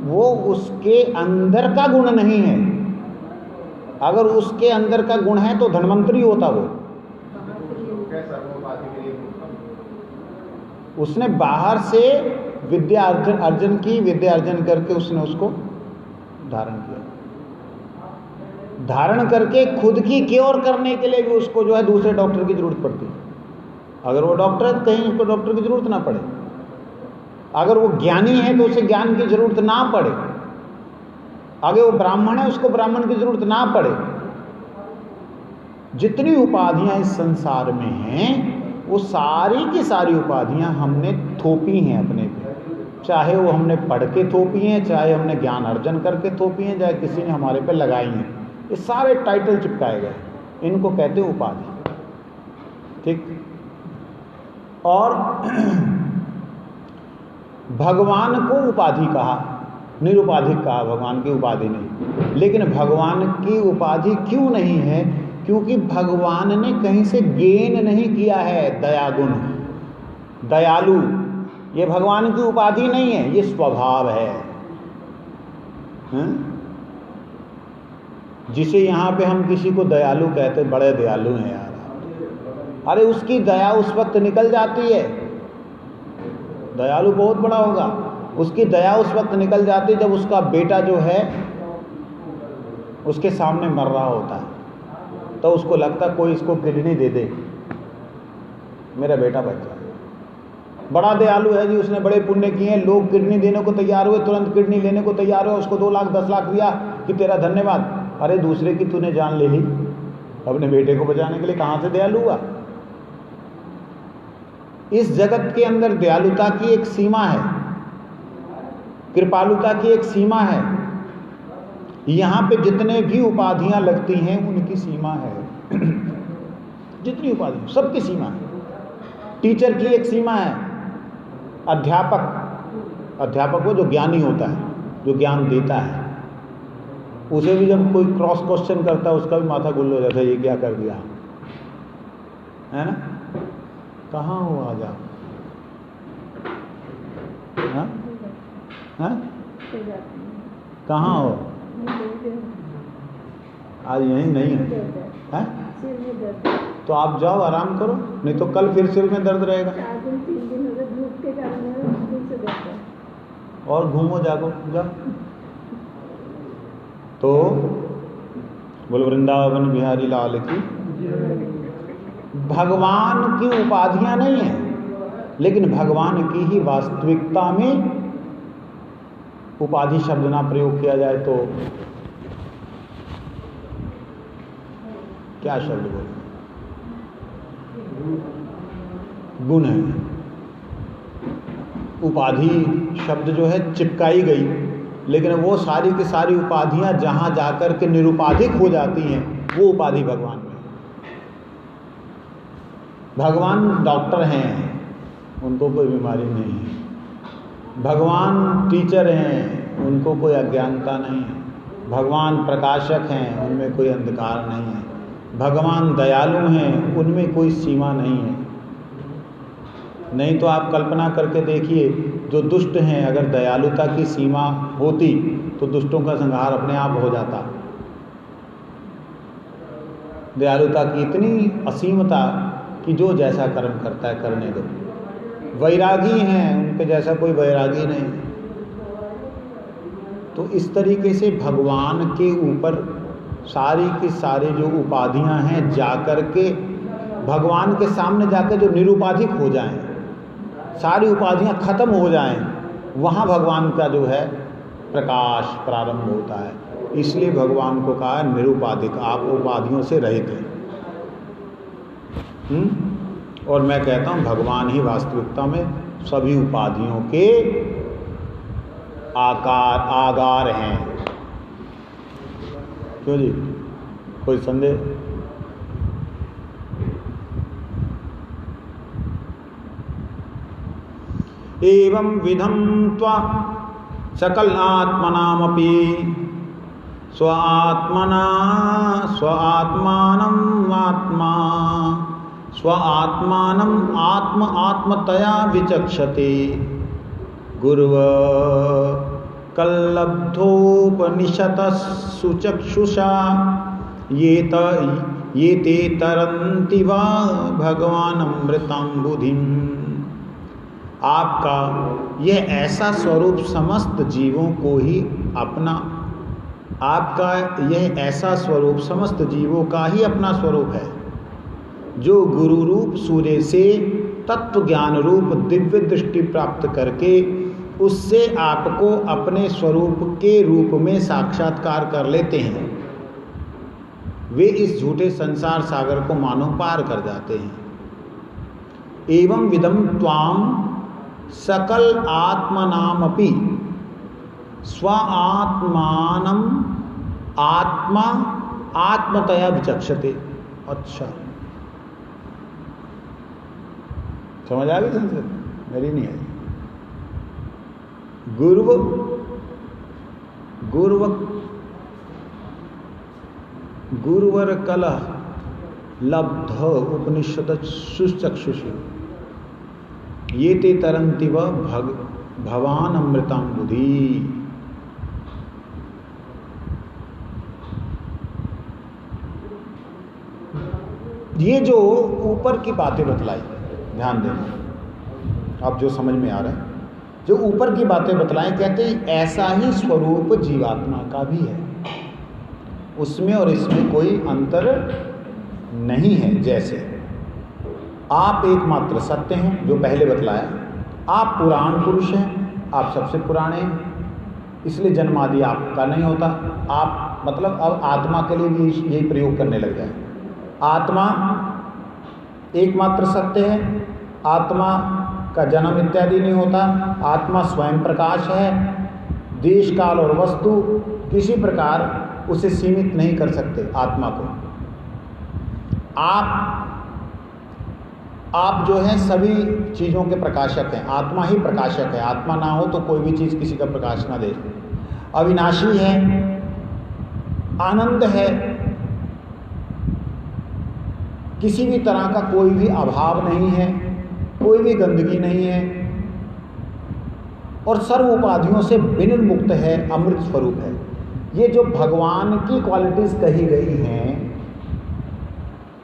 वो उसके अंदर का गुण नहीं है। अगर उसके अंदर का गुण है तो धनवंतरी होता वो। उसने बाहर से विद्या अर्जन की, विद्या अर्जन करके उसने उसको धारण किया। धारण करके खुद की क्योर करने के लिए भी उसको जो है दूसरे डॉक्टर की जरूरत पड़ती है। अगर वो डॉक्टर है कहीं उसको डॉक्टर की जरूरत ना पड़े, अगर वो ज्ञानी है तो उसे ज्ञान की जरूरत ना पड़े, अगर वो ब्राह्मण है उसको ब्राह्मण की जरूरत ना पड़े। जितनी उपाधियां इस संसार में हैं वो सारी की सारी उपाधियां हमने थोपी हैं अपने पे, चाहे वो हमने पढ़ के थोपी हैं, चाहे हमने ज्ञान अर्जन करके थोपी हैं, चाहे किसी ने हमारे पे लगाई हैं। ये सारे टाइटल चिपकाए गए, इनको कहते उपाधि। ठीक। और भगवान को उपाधि कहा, निरुपाधिक कहा, भगवान की उपाधि नहीं। लेकिन भगवान की उपाधि क्यों नहीं है? क्योंकि भगवान ने कहीं से गेन नहीं किया है दयागुण, दयालु। ये भगवान की उपाधि नहीं है, ये स्वभाव है। जिसे यहाँ पे हम किसी को दयालु कहते, बड़े दयालु हैं यार, अरे उसकी दया उस वक्त निकल जाती है। दयालु बहुत बड़ा होगा, उसकी दया उस वक्त निकल जाती है जब उसका बेटा जो है उसके सामने मर रहा होता है, तो उसको लगता कोई इसको किडनी दे दे, मेरा बेटा बच जाए। बड़ा दयालु है जी, उसने बड़े पुण्य किए हैं, लोग किडनी देने को तैयार हुए, तुरंत किडनी लेने को तैयार हुए, उसको 2 लाख 10 लाख दिया कि तेरा धन्यवाद। अरे दूसरे की तूने जान ले ली अपने बेटे को बचाने के लिए, कहाँ से दयालु हुआ? इस जगत के अंदर दयालुता की एक सीमा है, कृपालुता की एक सीमा है। यहाँ पे जितने भी उपाधियां लगती हैं उनकी सीमा है। जितनी उपाधि सबकी सीमा है। टीचर की एक सीमा है, अध्यापक वो जो ज्ञानी होता है, जो ज्ञान देता है, उसे भी जब कोई क्रॉस क्वेश्चन करता है उसका भी माथा गुल्ल हो जाता है, ये क्या कर दिया, है ना? कहाँ हो आज आप? हाँ? कहाँ हो? आज यहीं नहीं है? तो आप जाओ आराम करो, नहीं तो कल फिर सिर में दर्द रहेगा। 4 दिन 3 दिन हो गए धूप के कारण, और घूमो जागो जाओ। तो बोल वृंदावन बिहारी लाल की। भगवान की उपाधियां नहीं है, लेकिन भगवान की ही वास्तविकता में उपाधि शब्द ना प्रयोग किया जाए तो क्या शब्द बोले? गुण है। उपाधि शब्द जो है चिपकाई गई, लेकिन वो सारी की सारी उपाधियां जहां जाकर के निरुपाधिक हो जाती हैं, वो उपाधि भगवान में। भगवान डॉक्टर हैं, उनको कोई बीमारी नहीं है। भगवान टीचर हैं, उनको कोई अज्ञानता नहीं है। भगवान प्रकाशक हैं, उनमें कोई अंधकार नहीं है। भगवान दयालु हैं, उनमें कोई सीमा नहीं है। नहीं तो आप कल्पना करके देखिए, जो दुष्ट हैं, अगर दयालुता की सीमा होती तो दुष्टों का संहार अपने आप हो जाता। दयालुता की इतनी असीमता कि जो जैसा कर्म करता है करने दो। वैरागी हैं, उनके जैसा कोई वैरागी नहीं। तो इस तरीके से भगवान के ऊपर सारी की सारी जो उपाधियां हैं जाकर के भगवान के सामने जाकर जो निरुपाधिक हो जाएं, सारी उपाधियां खत्म हो जाएं, वहाँ भगवान का जो है प्रकाश प्रारंभ होता है। इसलिए भगवान को कहा है निरुपाधिक, आप उपाधियों से रहित हैं। और मैं कहता हूँ भगवान ही वास्तविकता में सभी उपाधियों के आगार हैं। क्यों जी, कोई संदेह? एवं विधम त्वा सकलात्मनामपि स्वात्मानम् आत्मतया विचक्षते गुरुव कल्लब्धोपनिषतः सुचक्षुषा ये ते तरन्ति वा भगवानमृताम्बुधिम्। आपका यह ऐसा स्वरूप समस्त जीवों को ही अपना, आपका यह ऐसा स्वरूप समस्त जीवों का ही अपना स्वरूप है, जो गुरु रूप सूर्य से तत्व ज्ञान रूप दिव्य दृष्टि प्राप्त करके उससे आपको अपने स्वरूप के रूप में साक्षात्कार कर लेते हैं। वे इस झूठे संसार सागर को मानो पार कर जाते हैं। एवं विदम त्वाम सकल आत्मनामपि स्वात्मानम आत्मतया विचक्षते। अच्छा, समझ आ गई संस्कृत? मेरी नहीं आई। गुरुवर कलह लब्ध उपनिषद सुचक्षुषु ये ते तरन्ति व भवान अमृताम्बुधि। ये जो ऊपर की बातें बतलाई, ध्यान देना, अब जो समझ में आ रहा है, जो ऊपर की बातें बतलाएं, कहते हैं ऐसा ही स्वरूप जीवात्मा का भी है, उसमें और इसमें कोई अंतर नहीं है। जैसे आप एकमात्र सत्य हैं, जो पहले बतलाया, आप पुराण पुरुष हैं, आप सबसे पुराने हैं, इसलिए जन्मादि आपका नहीं होता। आप मतलब अब आत्मा के लिए भी यही प्रयोग करने लग जाए। आत्मा एकमात्र सत्य है, आत्मा का जन्म इत्यादि नहीं होता, आत्मा स्वयं प्रकाश है, देश काल और वस्तु किसी प्रकार उसे सीमित नहीं कर सकते आत्मा को। आप जो है सभी चीज़ों के प्रकाशक हैं, आत्मा ही प्रकाशक है। आत्मा ना हो तो कोई भी चीज़ किसी का प्रकाश ना दे। अविनाशी है, आनंद है, किसी भी तरह का कोई भी अभाव नहीं है, कोई भी गंदगी नहीं है और सर्व उपाधियों से विनिर्मुक्त है, अमृत स्वरूप है। ये जो भगवान की क्वालिटीज कही गई हैं,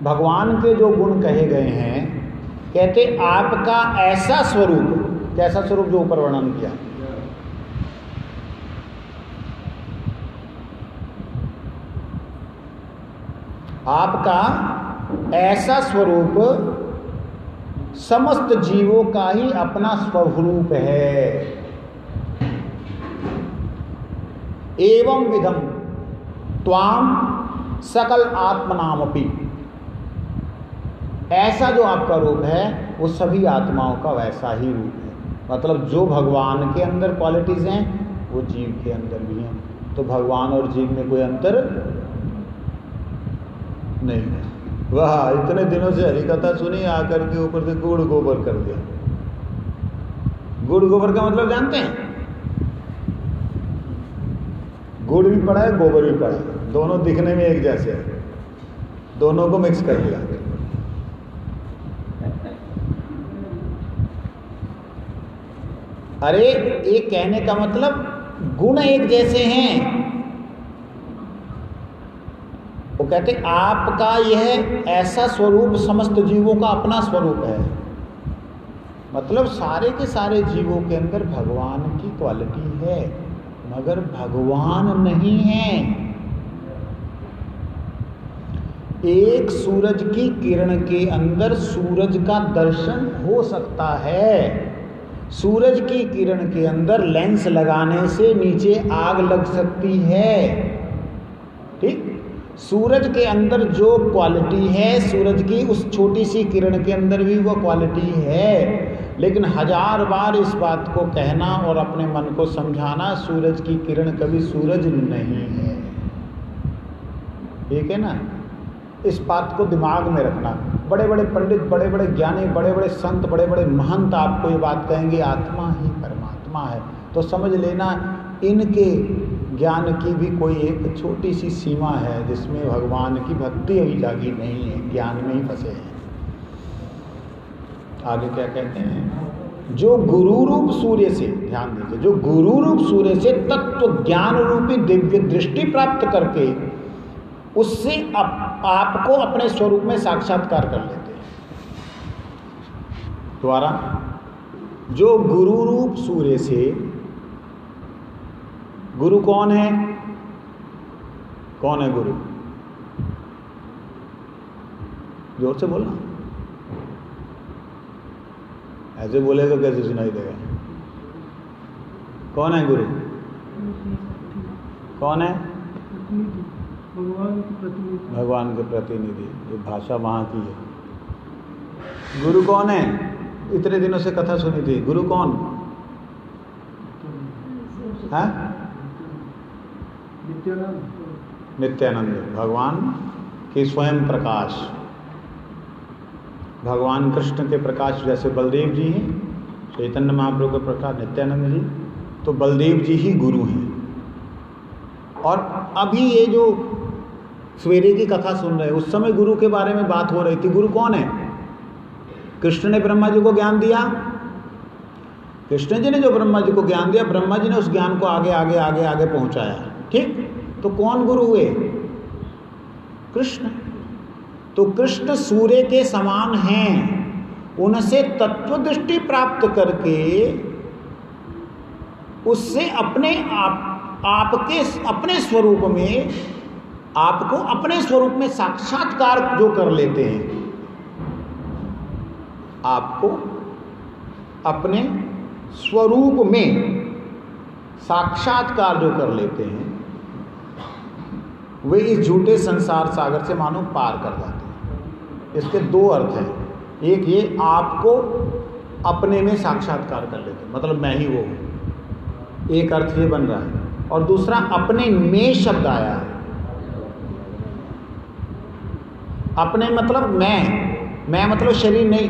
भगवान के जो गुण कहे गए हैं, कहते आपका ऐसा स्वरूप, कैसा स्वरूप जो ऊपर वर्णन किया, आपका ऐसा स्वरूप समस्त जीवों का ही अपना स्वरूप है। एवं विधम त्वाम सकल आत्मनामपि, ऐसा जो आपका रूप है वो सभी आत्माओं का वैसा ही रूप है। मतलब जो भगवान के अंदर क्वालिटीज हैं वो जीव के अंदर भी हैं। तो भगवान और जीव में कोई अंतर नहीं है। वाह, इतने दिनों से हरि कथा सुनी, आकर के ऊपर से गुड़ गोबर कर दिया। गुड़ गोबर का मतलब जानते हैं? गुड़ भी पड़ा है, गोबर भी पड़ा है, दोनों दिखने में एक जैसे है, दोनों को मिक्स कर दिया। अरे एक कहने का मतलब गुण एक जैसे हैं। वो कहते आपका यह ऐसा स्वरूप समस्त जीवों का अपना स्वरूप है। मतलब सारे के सारे जीवों के अंदर भगवान की क्वालिटी है, मगर भगवान नहीं है। एक सूरज की किरण के अंदर सूरज का दर्शन हो सकता है। सूरज की किरण के अंदर लेंस लगाने से नीचे आग लग सकती है। ठीक, सूरज के अंदर जो क्वालिटी है सूरज की, उस छोटी सी किरण के अंदर भी वो क्वालिटी है। लेकिन हजार बार इस बात को कहना और अपने मन को समझाना, सूरज की किरण कभी सूरज नहीं है। ठीक है ना? इस बात को दिमाग में रखना। बड़े बड़े पंडित, बड़े बड़े ज्ञानी, बड़े बड़े संत, बड़े बड़े महंत आपको ये बात कहेंगे आत्मा ही परमात्मा है, तो समझ लेना इनके ज्ञान की भी कोई एक छोटी सी सीमा है जिसमें भगवान की भक्ति अभी जागी नहीं है, ज्ञान में ही फंसे हैं। आगे क्या कहते हैं? जो गुरु रूप सूर्य से, ध्यान दीजिए, जो गुरु रूप सूर्य से तत्व ज्ञान रूपी दिव्य दृष्टि प्राप्त करके उससे आपको अपने स्वरूप में साक्षात्कार कर लेते हैं। द्वारा जो गुरु रूप सूर्य से, गुरु कौन है? कौन है गुरु? जोर से बोलना, ऐसे बोले तो कैसे सुनाई देगा? कौन है गुरु? कौन है? भगवान की प्रतिनिधि। भगवान के प्रतिनिधि, जो भाषा वहाँ की है। गुरु कौन है? इतने दिनों से कथा सुनी थी, गुरु कौन है? नित्यानंद। नित्यानंद, भगवान के स्वयं प्रकाश, भगवान कृष्ण के प्रकाश। जैसे बलदेव जी हैं, चैतन्य महाप्रभु के प्रकाश नित्यानंद जी, तो बलदेव जी ही गुरु हैं। और अभी ये जो सवेरे की कथा सुन रहे हैं, उस समय गुरु के बारे में बात हो रही थी। गुरु कौन है? कृष्ण ने ब्रह्मा जी को ज्ञान दिया, कृष्ण जी ने जो ब्रह्मा जी को ज्ञान दिया, ब्रह्मा जी ने उस ज्ञान को आगे आगे आगे आगे पहुंचाया। ठीक, तो कौन गुरु हुए? कृष्ण। तो कृष्ण सूर्य के समान हैं, उनसे तत्व दृष्टि प्राप्त करके उससे आपके अपने स्वरूप में, आपको अपने स्वरूप में साक्षात्कार जो कर लेते हैं, आपको अपने स्वरूप में साक्षात्कार जो कर लेते हैं वे इस झूठे संसार सागर से मानो पार कर जाते हैं। इसके दो अर्थ हैं, एक ये आपको अपने में साक्षात्कार कर लेते हैं, मतलब मैं ही वो हूँ, एक अर्थ ये बन रहा है, और दूसरा अपने में शब्द आया है। अपने मतलब मैं मतलब शरीर नहीं।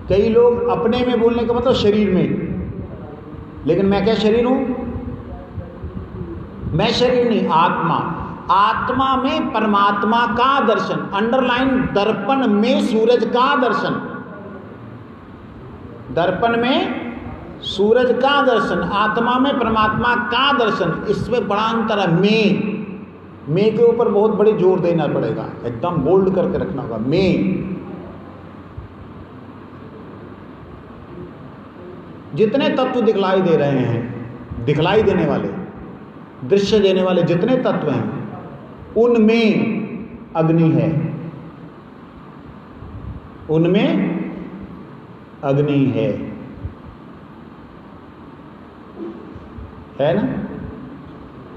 कई लोग अपने में बोलने का मतलब शरीर में, लेकिन मैं क्या शरीर हूं? मैं शरीर नहीं, आत्मा। आत्मा में परमात्मा का दर्शन, अंडरलाइन दर्पण में सूरज का दर्शन, दर्पण में सूरज का दर्शन, आत्मा में परमात्मा का दर्शन। इसमें बड़ा अंतर है। मैं के ऊपर बहुत बड़ी जोर देना पड़ेगा, एकदम बोल्ड करके रखना होगा। मैं जितने तत्व दिखलाई दे रहे हैं, दिखलाई देने वाले, दृश्य देने वाले जितने तत्व हैं, उनमें अग्नि है, उनमें अग्नि है ना?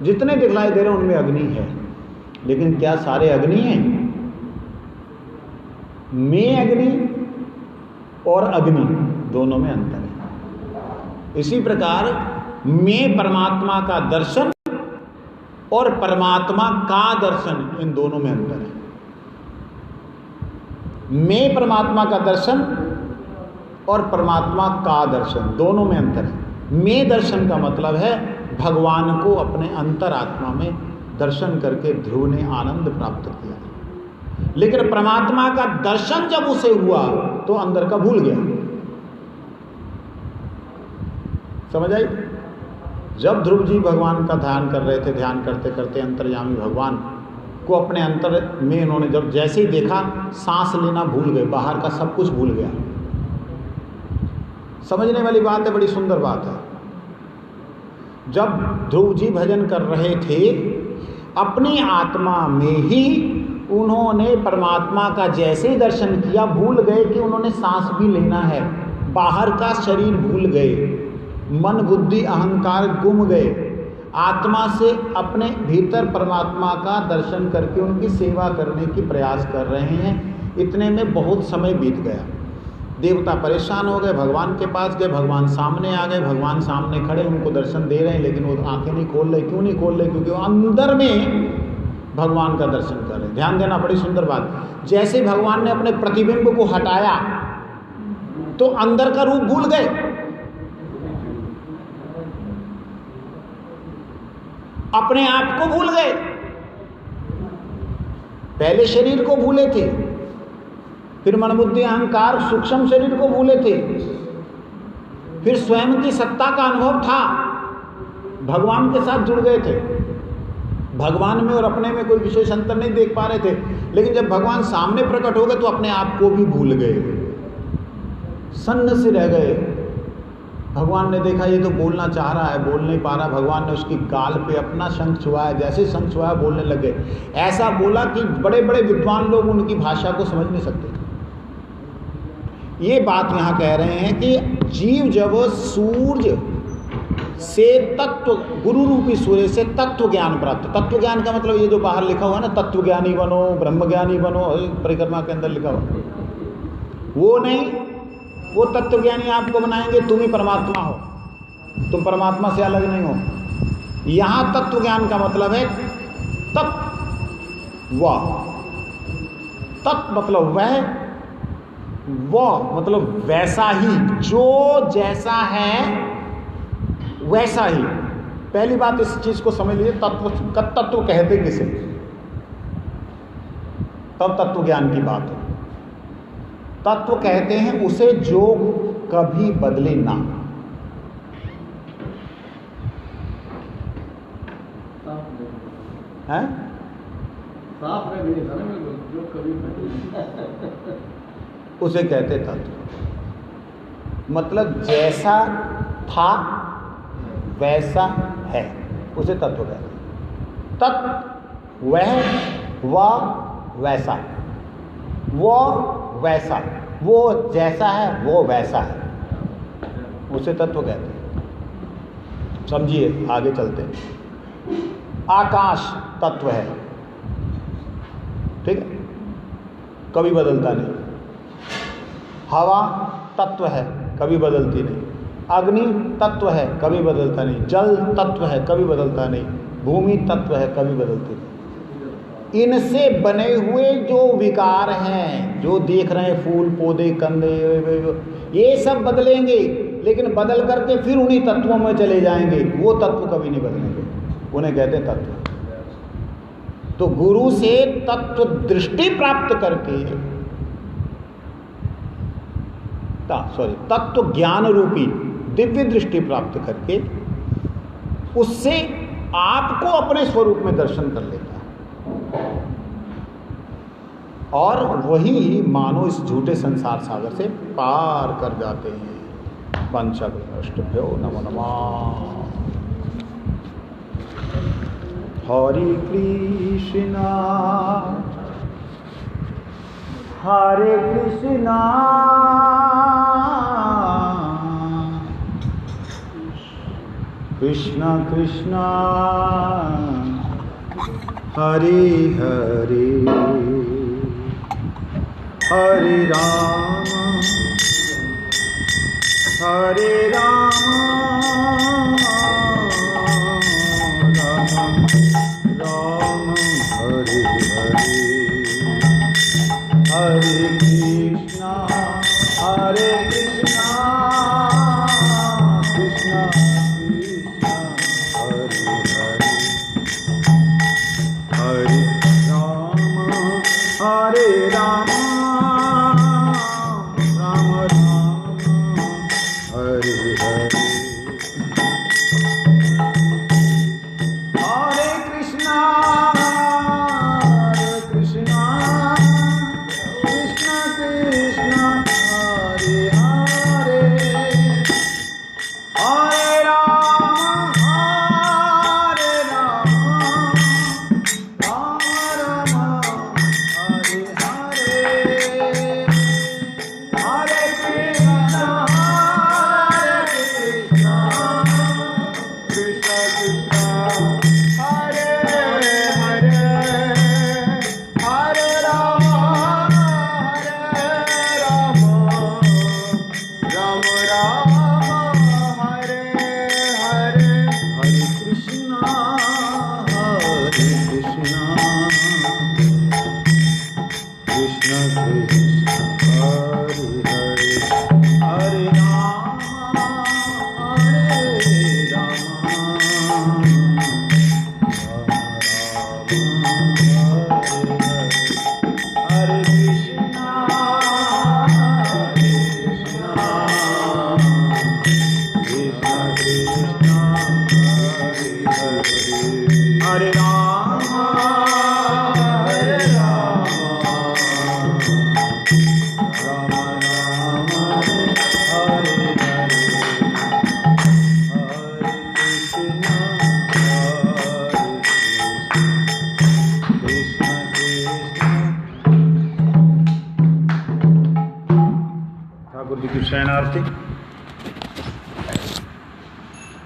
जितने दिखलाई दे रहे हैं उनमें अग्नि है, लेकिन क्या सारे अग्नि हैं? में अग्नि और अग्नि दोनों में अंतर है। इसी प्रकार में परमात्मा का दर्शन और परमात्मा का दर्शन, इन दोनों में अंतर है। में परमात्मा का दर्शन और परमात्मा का दर्शन दोनों में अंतर है। में दर्शन का मतलब है भगवान को अपने अंतरात्मा में दर्शन करके ध्रुव ने आनंद प्राप्त किया, लेकिन परमात्मा का दर्शन जब उसे हुआ तो अंदर का भूल गया। समझ आई? जब ध्रुव जी भगवान का ध्यान कर रहे थे, ध्यान करते करते अंतर्यामी भगवान को अपने अंतर में इन्होंने जब जैसे ही देखा, सांस लेना भूल गए, बाहर का सब कुछ भूल गया। समझने वाली बात है, बड़ी सुंदर बात है। जब ध्रुव जी भजन कर रहे थे, अपनी आत्मा में ही उन्होंने परमात्मा का जैसे ही दर्शन किया, भूल गए कि उन्होंने सांस भी लेना है, बाहर का शरीर भूल गए, मन बुद्धि अहंकार गुम गए, आत्मा से अपने भीतर परमात्मा का दर्शन करके उनकी सेवा करने की प्रयास कर रहे हैं। इतने में बहुत समय बीत गया, देवता परेशान हो गए, भगवान के पास गए, भगवान सामने आ गए, भगवान सामने खड़े उनको दर्शन दे रहे हैं, लेकिन वो आंखें नहीं खोल रहे। क्यों नहीं खोल रहे? क्योंकि वो अंदर में भगवान का दर्शन कर रहे हैं। ध्यान देना, बड़ी सुंदर बात। जैसे भगवान ने अपने प्रतिबिंब को हटाया तो अंदर का रूप भूल गए, अपने आप को भूल गए। पहले शरीर को भूले थे, फिर मन बुद्धि अहंकार सूक्ष्म शरीर को भूले थे, फिर स्वयं की सत्ता का अनुभव था, भगवान के साथ जुड़ गए थे। भगवान में और अपने में कोई विशेष अंतर नहीं देख पा रहे थे, लेकिन जब भगवान सामने प्रकट हो गए तो अपने आप को भी भूल गए, सन्न से रह गए। भगवान ने देखा ये तो बोलना चाह रहा है, बोल नहीं पा रहा। भगवान ने उसकी गाल पे अपना शंख छुआया, जैसे शंख छुआया बोलने लगे। ऐसा बोला कि बड़े बड़े विद्वान लोग उनकी भाषा को समझ नहीं सकते। ये बात यहाँ कह रहे हैं कि जीव जब सूर्य से तत्व, गुरु रूपी सूर्य से तत्व ज्ञान प्राप्त, तत्व ज्ञान का मतलब ये जो बाहर लिखा हुआ है ना, तत्व ज्ञानी बनो, ब्रह्म ज्ञानी बनो, परिक्रमा के अंदर लिखा हुआ, वो नहीं। वो तत्व ज्ञानी आपको बनाएंगे तुम ही परमात्मा हो, तुम परमात्मा से अलग नहीं हो। यहां तत्व ज्ञान का मतलब है तत्व, तत्व मतलब वह मतलब वैसा ही, जो जैसा है वैसा ही। पहली बात इस चीज को समझ लीजिए, तत्व कहते किसे, तब तत्व ज्ञान की बात है। तत्व कहते हैं उसे जो कभी बदले ना। है साफ रहे जो कभी बदले उसे कहते तत्व। मतलब जैसा था वैसा है, उसे तत्व कहते हैं। तत्व वह वैसा, वो वैसा, वो जैसा है वो वैसा है। उसे तत्व कहते हैं। समझिए, आगे चलते हैं। आकाश तत्व है, ठीक है, कभी बदलता नहीं। हवा तत्व है, कभी बदलती नहीं। अग्नि तत्व है, कभी बदलता नहीं। जल तत्व है, कभी बदलता नहीं। भूमि तत्व है, कभी बदलती नहीं। इनसे बने हुए जो विकार हैं, जो देख रहे हैं, फूल पौधे कंदे, ये सब बदलेंगे, लेकिन बदल करके फिर उन्हीं तत्वों में चले जाएंगे। वो तत्व कभी नहीं बदलेंगे, उन्हें कहते हैं तत्व। तो गुरु से तत्व दृष्टि प्राप्त करके, तत्व ज्ञान रूपी दिव्य दृष्टि प्राप्त करके उससे आपको अपने स्वरूप में दर्शन कर लेता है, और वही मानो इस झूठे संसार सागर से पार कर जाते हैं। पंचभ्यो नमो नमः। हरे कृष्णा हरे कृष्णा कृष्णा कृष्णा हरे हरे हरे राम हरे राम राम राम हरे हरे हरे कृष्णा हरे कृष्णा कृष्णा कृष्णा हरे हरे हरे राम हरे राम राम राम हरे हरे हरे कृष्णा कृष्णा कृष्णा हरे हरे हरे राम राम राम हरे हरे हरे कृष्णा कृष्णा कृष्णा हरे हरे हरे राम राम राम हरे हरे हरे कृष्णा कृष्णा कृष्णा हरे हरे हरे राम हरे कृष्णा कृष्णा कृष्णा हरे राम राम राम हरे हरे हरे कृष्णा कृष्णा कृष्णा। ठाकुर जी की शयनार्थी।